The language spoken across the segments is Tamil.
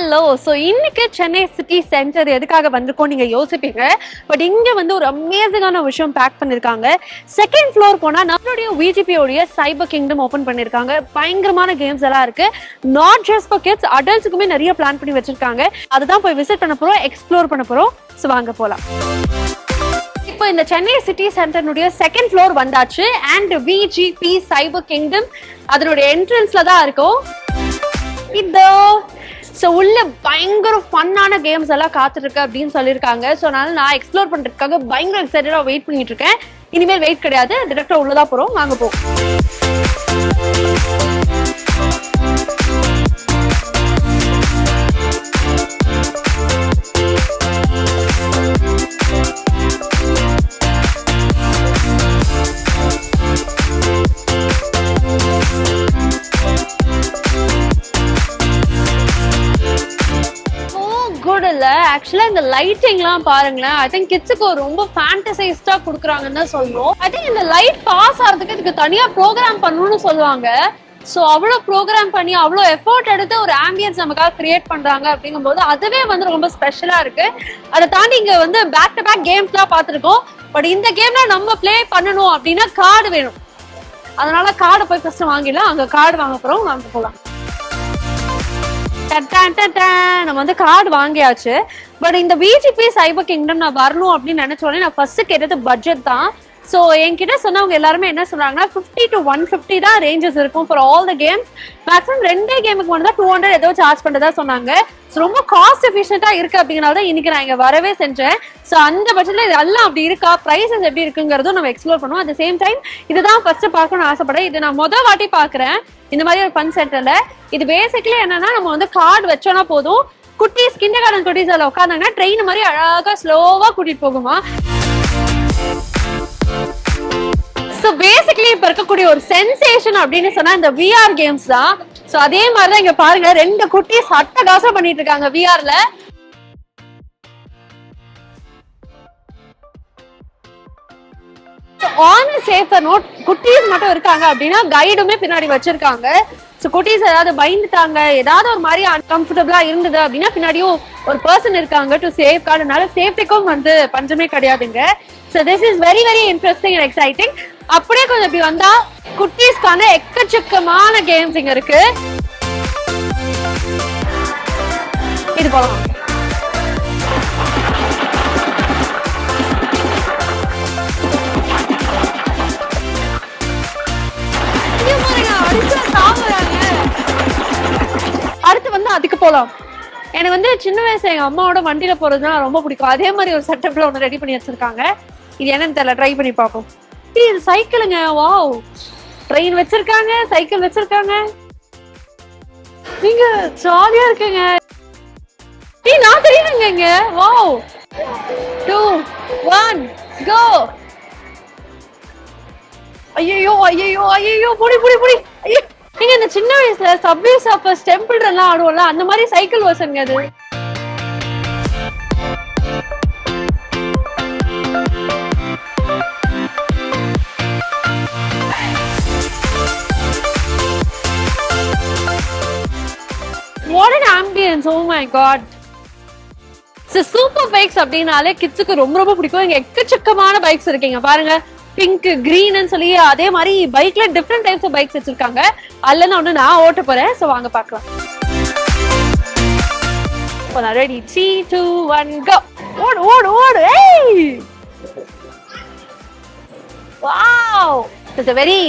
ஹலோ. ஸோ இன்னைக்கு சென்னை சிட்டி சென்டர் எதுக்காக வந்திருக்கோம் நீங்க யோசிப்பீங்க. பட் இங்க வந்து ஒரு அமேசிங்கான விஷயம் பேக் பண்ணிருக்காங்க. செகண்ட் ஃப்ளோர் போனா நம்மளுடைய விஜிபியோடைய சைபர் கிங்டம் ஓபன் பண்ணிருக்காங்க. பயங்கரமான கேம்ஸ் எல்லாம் இருக்கு. நாட் ஜஸ்ட் ஃபார் கிட்ஸ், அடல்ட்ஸுக்குமே நிறைய பிளான் பண்ணி வச்சிருக்காங்க. அதுதான் போய் விசிட் பண்ண போறோம், எக்ஸ்ப்ளோர் பண்ண போறோம். ஸோ வாங்க போலாம். இப்போ இந்த சென்னை சிட்டி சென்டர்னுடைய செகண்ட் ஃப்ளோர் வந்தாச்சு. அண்ட் விஜிபி சைபர் கிங்டம் அதனுடைய என்ட்ரன்ஸ்ல தான் இருக்கும். இதோ ஸோ உள்ள பயங்கர ஃபன்னான கேம்ஸ் எல்லாம் காத்துருக்கு அப்படின்னு சொல்லியிருக்காங்க. ஸோ அதனால நான் எக்ஸ்ப்ளோர் பண்றதுக்காக பயங்கர எக்ஸைட்டடா வெயிட் பண்ணிட்டு இருக்கேன். இனிமேல் வெயிட் கிடையாது, டிரெக்டா உள்ளதா போறோம். வாங்க போ. ஆக்சுவலா இந்த லைட்டிங்லாம் பாருங்களேன். ஐ திங்க் கிட்ஸுக்கு ரொம்ப ஃபேண்டசைஸ்டா கொடுக்குறாங்கன்னு தான் சொல்லுவோம். ஐ திங்க் இந்த லைட் பாஸ் ஆகிறதுக்கு இதுக்கு தனியா ப்ரோக்ராம் பண்ணணும்னு சொல்லுவாங்க. ஸோ அவ்வளோ ப்ரோக்ராம் பண்ணி அவ்வளோ எஃபோர்ட் எடுத்து ஒரு ஆம்பியன்ஸ் நமக்காக கிரியேட் பண்றாங்க அப்படிங்கும்போது அதுவே வந்து ரொம்ப ஸ்பெஷலா இருக்கு. அதை தாண்டி இங்க வந்து பேக் டு பேக் கேம்ஸ்லாம் பார்த்துருக்கோம். பட் இந்த கேம்ல நம்ம பிளே பண்ணணும் அப்படின்னா கார்டு வேணும். அதனால கார்டை போய் ஃபர்ஸ்ட் வாங்கிடலாம். அங்க கார்டு வாங்க போறோம், வாங்க போகலாம். நம்ம வந்து கார்டு வாங்கியாச்சு. பட் இந்த விஜிபி சைபர் கிங்டம் நான் வரணும் அப்படின்னு நினைச்சோடனே நான் ஃபர்ஸ்ட் கேட்டது பட்ஜெட் தான். ஸோ என்கிட்ட சொன்னவங்க எல்லாருமே என்ன சொன்னாங்கன்னா 50 to 150 தான் ரேஞ்சஸ் இருக்கும் for all the games. Maximum 2 கேமுக்கு மட்டும் தான் 200 ஏதோ சார்ஜ் பண்ணுறதா சொன்னாங்க. ஸோ ரொம்ப காஸ்ட் எஃபிஷியண்டா இருக்கு அப்படிங்கிறனால தான் இன்னைக்கு நான் இங்கே வரவே செஞ்சேன். ஸோ அந்த பட்சத்தில் இதெல்லாம் அப்படி இருக்கா, ப்ரைஸஸ் எப்படி இருக்குங்கிறதும் நம்ம எக்ஸ்ப்ளோர் பண்ணுவோம். அட் த சேம் டைம் இதுதான் ஃபர்ஸ்ட் பார்க்கணும்னு ஆசைப்படேன். இது நான் மொதல் வாட்டி பார்க்குறேன் இந்த மாதிரி ஒரு ஃபன் சென்டர்ல. இது பேசிக்கலி என்னன்னா நம்ம வந்து கார்டு வச்சோன்னா போதும், குட்டீஸ் கிண்டர் கார்டன் குட்டீஸ் அதில் உட்காந்தாங்கன்னா ட்ரெயின் மாதிரி அழகா ஸ்லோவா கூட்டிட்டு போகுமா. ஸோ பேசிக்கலி இப்ப இருக்கக்கூடிய ஒரு சென்சேஷன் அப்படின்னு சொன்னா இந்த விஆர் கேம்ஸ் தான். ஸோ அதே மாதிரிதான் இங்க பாருங்க, 2 குட்டீஸ் அட்டகாசம் பண்ணிட்டு இருக்காங்க விஆர்ல. ஆன் சேஃபர் நோட், குட்டீஸ் மட்டும் இருக்காங்க அப்படின்னா கைடுமே பின்னாடி வச்சிருக்காங்க. ஸோ குட்டீஸ் ஏதாவது பயந்துட்டாங்க, ஏதாவது ஒரு மாதிரி அன்கம்ஃபர்டபுளா இருந்தது அப்படின்னா பின்னாடியும் ஒரு பர்சன் இருக்காங்க டு சேஃப் கார்டுனால சேஃப்டிக்கும் வந்து பஞ்சமே கிடையாதுங்க. So this is very very interesting and exciting. அப்படியே கொஞ்சம் இப்படி வந்தா குட்டீஸ்க்கான எக்கச்சக்கமான கேம்ஸ் இங்க இருக்கு. இது போலாம். அடுத்து வந்து அதுக்கு போலாம். எனக்கு வந்து சின்ன வயசுல எங்க அம்மாவோட வண்டியில போறதுன்னா ரொம்ப பிடிக்கும். அதே மாதிரி ஒரு செட்டப்ல ஒன்று ரெடி பண்ணி வச்சிருக்காங்க. இது என்னன்னு தெரியல, ட்ரை பண்ணி பார்ப்போம். இது சைக்கிளுங்க. வாவ், ட்ரெயின் வச்சிருக்காங்க, சைக்கிள் வச்சிருக்காங்க. நீங்க ஜாலியா இருக்குங்க. நான் தெரியுதுங்க இங்க. வாவ், 2 1 கோ. ஐயோ ஐயோ ஐயோ, புடி புடி புடி. நீங்க இந்த சின்ன வயசுல சப்வே சர்ஃபர்ஸ் டெம்பிள் எல்லாம் ஆடுவோம்ல, அந்த மாதிரி சைக்கிள் வசங்க அது. What an ambience, oh my god. So super bikes அப்படினாலே கிட்ஸுக்கு ரொம்ப ரொம்ப பிடிக்கும். இங்க எக்கச்சக்கமான பைக்ஸ் இருக்குங்க பாருங்க. பிங்க், கிரீன் சொல்லி அதே மாதிரி பைக்ல டிஃப்ரெண்ட் டைப்ஸ் ஆஃப் பைக்ஸ் வச்சிருக்காங்க. அதுல ஒண்ணு நான் ஓட்ட போறேன். சோ வாங்க பார்க்கலாம். ரெடி, 3 2 1 கோ. ஓடு ஓடு ஓடு. ஏய் wow, it's a very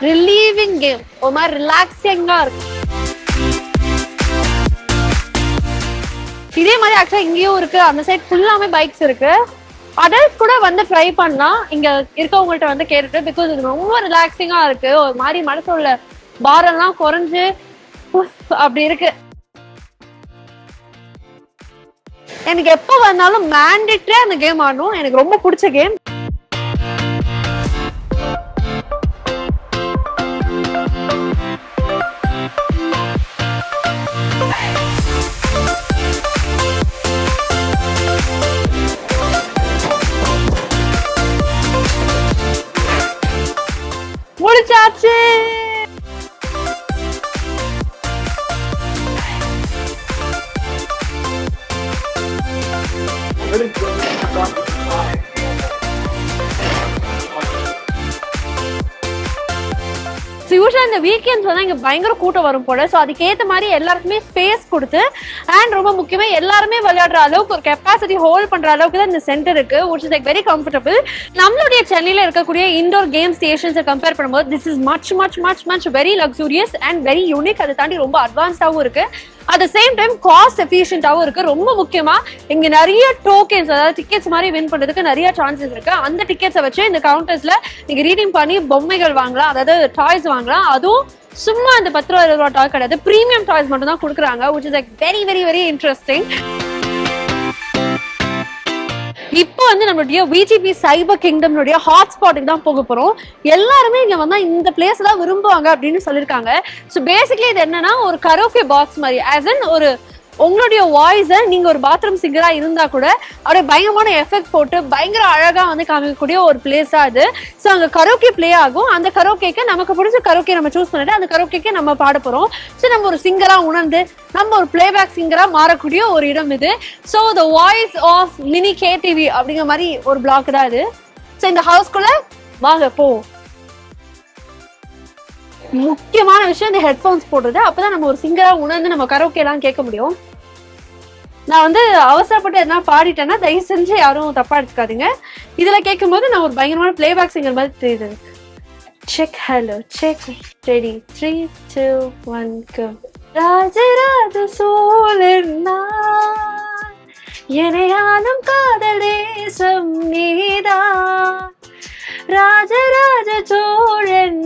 relieving game. ஒரு மாதிரி ரிலாக்ஸிங்கா இருக்கு. இதே மாதிரி ஆக்சுவலா இங்கேயும் இருக்கு. அந்த சைட் ஃபுல்லாமே பைக்ஸ் இருக்கு. அடல்ட்ஸ் கூட வந்து ட்ரை பண்ணலாம் இங்க இருக்கவங்கள்ட்ட வந்து கேட்டுட்டு. பிகாஸ் இது ரொம்ப ரிலாக்ஸிங்கா இருக்கு. ஒரு மாதிரி மனசுல உள்ள பாரம்லாம் குறைஞ்சு அப்படி இருக்கு. எனக்கு எப்ப வந்தாலும் மேண்டேட்டரியா அந்த கேம் ஆடணும். எனக்கு ரொம்ப பிடிச்ச கேம். முடிச்சாச்சு. யூஸ்வலா இந்த வீக்கெண்ட்ஸ் வந்து இங்க பயங்கர கூட்டம் வரும் போல. ஸோ அதுக்கேற்ற மாதிரி எல்லாருக்குமே ஸ்பேஸ் கொடுத்து அண்ட் ரொம்ப முக்கியமா எல்லாருமே விளையாடுற அளவுக்கு ஒரு கெப்பாசிட்டி ஹோல்ட் பண்ற அளவுக்கு தான் இந்த சென்டர் இருக்கு, which is like very comfortable. நம்மளுடைய சென்னையில இருக்கக்கூடிய இண்டோர் கேம் ஸ்டேஷன்ஸை கம்பேர் பண்ணும்போது this is much very luxurious and very unique. அதை தாண்டி ரொம்ப அட்வான்ஸ்டாவும் இருக்கு, at the same time cost எஃபிஷியன்டாவும் இருக்கு. ரொம்ப முக்கியமா இங்க நிறைய டோக்கன்ஸ், அதாவது டிக்கெட்ஸ் மாதிரி வின் பண்றதுக்கு நிறைய சான்சஸ் இருக்கு. அந்த டிக்கெட்ஸை வச்சு இந்த கவுண்டர்ஸ்ல நீங்க ரீடிங் பண்ணி பொம்மைகள் வாங்கலாம், அதாவது டாய்ஸ் வாங்கலாம். அதுவும் சும்மா அந்த 10 ரூபா 20 ரூபா டாய் கிடையாது, பிரீமியம் டாய்ஸ் மட்டும் தான் கொடுக்குறாங்க, which is like very interesting. இப்போ வந்து நம்மளுடைய விஜிபி சைபர் கிங்டம்னுடைய ஹாட்ஸ்பாட்டுக்கு தான் போக போறோம். எல்லாருமே இங்க வந்தா இந்த பிளேஸ் தான் விரும்புவாங்க அப்படின்னு சொல்லியிருக்காங்க. ஸோ பேசிக்கலி இது என்னன்னா ஒரு கரோக்கே பாக்ஸ் மாதிரி, ஆஸ் இன் ஒரு உங்களுடைய வாய்ஸை நீங்க ஒரு பாத்ரூம் சிங்கரா இருந்தா கூட அப்படியே பயங்கரமான எஃபெக்ட் போட்டு பயங்கர அழகா வந்து காமிக்கக்கூடிய ஒரு பிளேஸா அது. ஸோ அங்க கரோக்கே பிளே ஆகும். அந்த கரோக்கேக்கு நமக்கு பிடிச்ச கரோக்கே நம்ம சூஸ் பண்ணிட்டு அந்த கரோக்கேக்கு நம்ம பாட போறோம். ஸோ நம்ம ஒரு சிங்கரா உணர்ந்து நம்ம ஒரு பிளேபேக் சிங்கரா மாறக்கூடிய ஒரு இடம் இது. So the voice of mini KTV அப்படிங்கிற மாதிரி ஒரு பிளாக் தான் இது. ஸோ இந்த ஹவுஸ்குள்ள வாங்க போ. முக்கியமான விஷயம் இந்த ஹெட்போன்ஸ் போடுறது, அப்பதான் நம்ம ஒரு சிங்கரா உணர்ந்து நம்ம கரோக்கே எல்லாம் கேட்க முடியும். நான் வந்து அவசரப்பட்டு எதனா பாடிட்டேன்னா தயவு செஞ்சு யாரும் தப்பா எடுத்துக்காதீங்க. இதுல கேட்கும் போது நான் ஒரு பயங்கரமான பிளேபேக் சிங்கர் மாதிரி தெரியுது. செக் ஹலோ செக் ரெடி 3 2 1 கோ. ராஜராஜ சோழன் எனையானும் காதல் தேசம் நீதான், ராஜராஜ சோழன்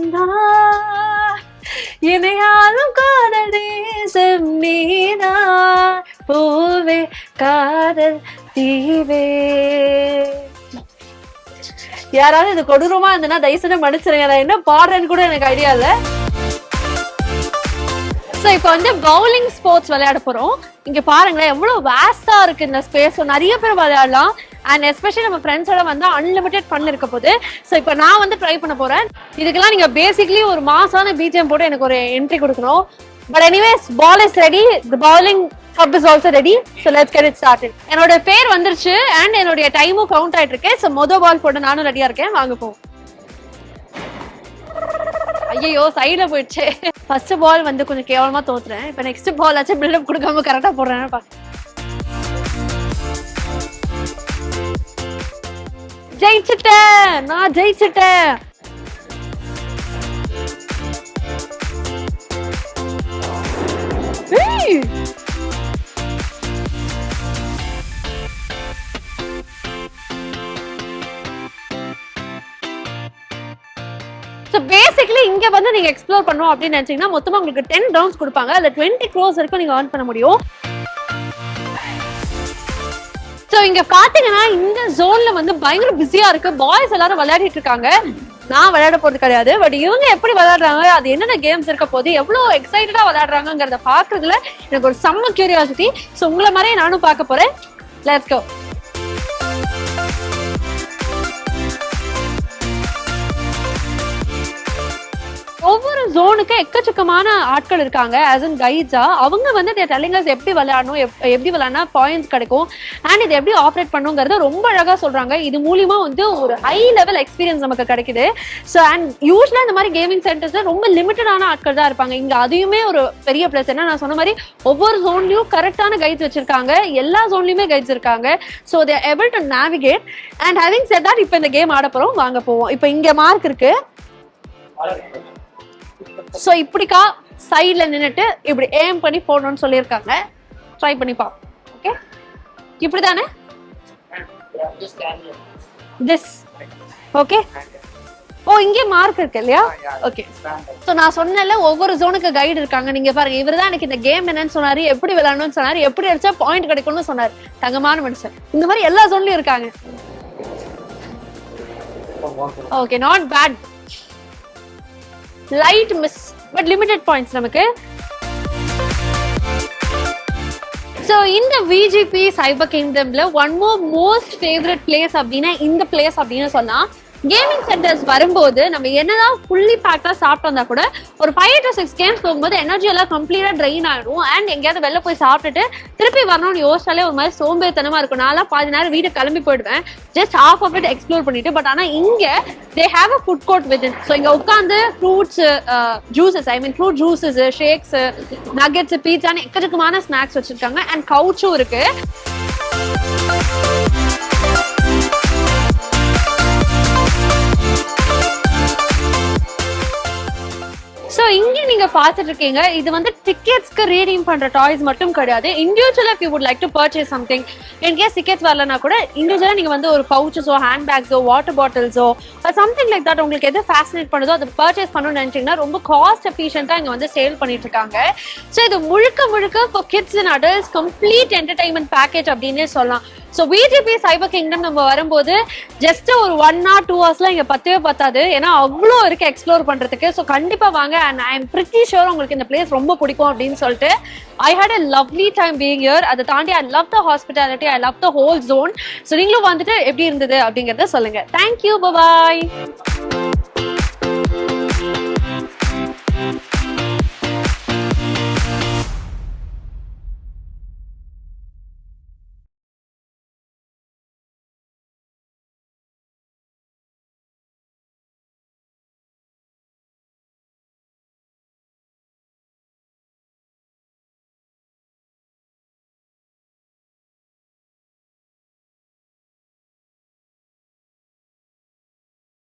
எனையாலும் காதல் தேசம் நீதான், பூவே காதல் தீவே. யாராவது இது கொடூரமா இருந்ததுன்னா தயவுசெய்து மன்னிச்சிருங்க, நான் என்ன பாடுறேன்னு கூட எனக்கு ஐடியா இல்ல. ஸோ இப்போ வந்து பவுலிங் ஸ்போர்ட்ஸ் விளையாட போறோம். இங்க பாருங்களேன் எவ்வளவு வேஸ்டா இருக்கு இந்த ஸ்பேஸ், நிறைய பேர் விளையாடலாம். அண்ட் எஸ்பெஷலி நம்ம ஃப்ரெண்ட்ஸோட வந்து அன்லிமிட்டெட் ஃபன் இருக்க போது. ஸோ இப்போ நான் வந்து ட்ரை பண்ண போறேன். இதுக்கெல்லாம் நீங்க பேசிக்லி ஒரு மாசான பிஜிஎம் போட்டு எனக்கு ஒரு என்ட்ரி கொடுக்கணும். But anyways ball is ready, the bowling cup is also ready. So let's get it started. என்னோட பேர் வந்துருச்சு அண்ட் என்னுடைய டைமும் கவுண்ட் ஆயிட்டு இருக்கு. ஸோ மொதல் பால் போட்டு நானும் ரெடியா இருக்கேன், வாங்க போ. ஐயோ சைட்ல போயிடுச்சு. ஃபர்ஸ்ட் பால் வந்து கொஞ்சம் கேவலமா தோத்துறேன். இப்போ நெக்ஸ்ட் பால் ஆச்சு பில்டப் கொடுக்காம கரெக்டா போடுறேன். ஜெயிச்சிட்டேன், நான் ஜெயிச்சிட்டேன். பேசிக்கலி இங்க வந்து நீங்க எக்ஸ்ப்ளோர் பண்ணணும் அப்படின்னு நினைச்சீங்கன்னா மொத்தமா உங்களுக்கு 10 ரவுண்ட்ஸ் கொடுப்பாங்க. அதுல 20 crores வரைக்கும் நீங்க earn பண்ண முடியும். சோ இங்க பாத்தீங்கன்னா இந்த ஜோன்ல வந்து பயங்கர பிஸியா இருக்கு. பாய்ஸ் எல்லாரும் விளையாடிட்டு இருக்காங்க. நான் விளையாட போறது கிடையாது. பட் இவங்க எப்படி விளையாடுறாங்க, அது என்னென்ன கேம்ஸ் இருக்க போது, எவ்வளவு எக்ஸைட்டடா விளையாடுறாங்கிறத பாக்குறதுல எனக்கு ஒரு செம்ம கியூரியாசிட்டி. சோ உங்களை மாதிரியே நானும் பார்க்க போறேன். Let's go. ஒவ்வொரு ஜோனுக்கு எக்கச்சக்கமான ஆட்கள் இருக்காங்க as in கைட்ஸா. அவங்க வந்து telling us எப்படி விளையாடணும், எப்படி விளையாடினா பாயிண்ட்ஸ் கிடைக்கும் அண்ட் இது எப்படி ஆப்ரேட் பண்ணுங்கிறத ரொம்ப அழகா சொல்றாங்க. இது மூலியமா வந்து ஒரு ஹை லெவல் எக்ஸ்பீரியன்ஸ் நமக்கு கிடைக்குது. ஸோ அண்ட் யூஸ்வலா இந்த மாதிரி கேமிங் சென்டர்ஸ்ல ரொம்ப லிமிட்டடான ஆட்கள் தான் இருப்பாங்க. இங்க அதையுமே ஒரு பெரிய பிளஸ். ஏன்னா நான் சொன்ன மாதிரி ஒவ்வொரு ஜோன்லயும் கரெக்டான கைட்ஸ் வச்சிருக்காங்க, எல்லா ஜோன்லயுமே கைட்ஸ் இருக்காங்க. So they are able to navigate. And having set that இப்போ இந்த கேம் ஆட போறோம், வாங்க போவோம். இப்போ இங்க மார்க் இருக்கு. சோ இப்படிக்கா சைட்ல நின்னுட்டு இப்படி ஏம் பண்ணி போடணும்னு சொல்லியிருக்காங்க. ட்ரை பண்ணி பாப்போம். ஓகே, இப்படிதானே? This okay. ஓ இங்கே மார்க் இருக்கு இல்லையா? ஓகே. சோ நான் சொன்னேன்ல ஒவ்வொரு ஜோனுக்கு கைடு இருக்காங்க. நீங்க பாருங்க, இவர்தான் எனக்கு இந்த கேம் என்னன்னு சொன்னாரு, எப்படி விளையாடணும்னு சொன்னாரு, எப்படி அடிச்சா பாயிண்ட் கிடைக்கும்னு சொன்னாரு. தங்கமான மனுஷன். இந்த மாதிரி எல்லா ஜோன்லயும் இருக்காங்க. Okay, not bad. Light miss but limited points நமக்கு. ஸோ இந்த விஜிபி சைபர் கிங்டம்ல one more most favourite place அப்படின்னா இந்த பிளேஸ் அப்படின்னு சொன்னா கேமிங் சென்டர்ஸ் வரும்போது நம்ம என்னதான் ஃபுல்லி பேக்டா சாப்பிட்டா கூட ஒரு 5 to 6 கேம்ஸ் போகும்போது எனர்ஜி எல்லாம் கம்ப்ளீட்டா ட்ரெயின் ஆயிடும். அண்ட் எங்கேயாவது வெளில போய் சாப்பிட்டுட்டு திருப்பி வரணும்னு யோசிச்சாலே ஒரு மாதிரி சோம்பேறித்தனமா இருக்கும். நான்லாம் பாதி நேரம் வீட்டுக்கு கிளம்பி போயிடுவேன், just half of it explore பண்ணிட்டு. பட் ஆனா இங்க they have a food court within. So இங்க உட்காந்து fruits, juices, fruit juices, shakes, nuggets, பீட்சான்னு எக்கச்சக்கமான ஸ்நாக்ஸ் வச்சிருக்காங்க. அண்ட் கவுச்சும் இருக்கு. ஸோ இங்க நீங்க பாத்துட்டு இருக்கீங்க, இது வந்து டிக்கெட்ஸ்க்கு ரீடீம் பண்ற டாய்ஸ் மட்டும் கிடையாது. இண்டிவிஜுவலா if you would like to purchase something, in case tickets வரலனா கூட இண்டிவிஜுவலா நீங்க வந்து ஒரு பவுச்சஸோ, ஹேண்ட் பேக்ஸோ, வாட்டர் பாட்டில்ஸோ, சம்திங் லைக் தட் உங்களுக்கு எது ஃபேசினேட் பண்ணுதோ அதை பர்ச்சேஸ் பண்ணணும்னு நினைச்சீங்கன்னா ரொம்ப காஸ்ட் எஃபிஷியன்ட்டா இங்க வந்து சேல் பண்ணிட்டு இருக்காங்க. ஸோ இது முழுக்க முழுக்க for kids and adults complete entertainment package அப்படின்னே சொல்லலாம். ஸோ விஜிபி சைபர் கிங்டம் நம்ம வரும்போது ஜஸ்ட் ஒரு 1 or 2 hours இங்க பத்தவே பத்தாது. ஏன்னா அவ்வளோ இருக்கு எக்ஸ்ப்ளோர் பண்றதுக்கு. ஸோ கண்டிப்பா வாங்க. And I am pretty sure உங்களுக்கு இந்த பிளேஸ் ரொம்ப பிடிக்கும் அப்படின்னு சொல்லிட்டு. I had a lovely time being here. அதை தாண்டி I love the hospitality, I love the whole zone. So நீங்களும் வந்துட்டு எப்படி இருந்தது அப்படிங்கறத சொல்லுங்க. Thank you, bye bye.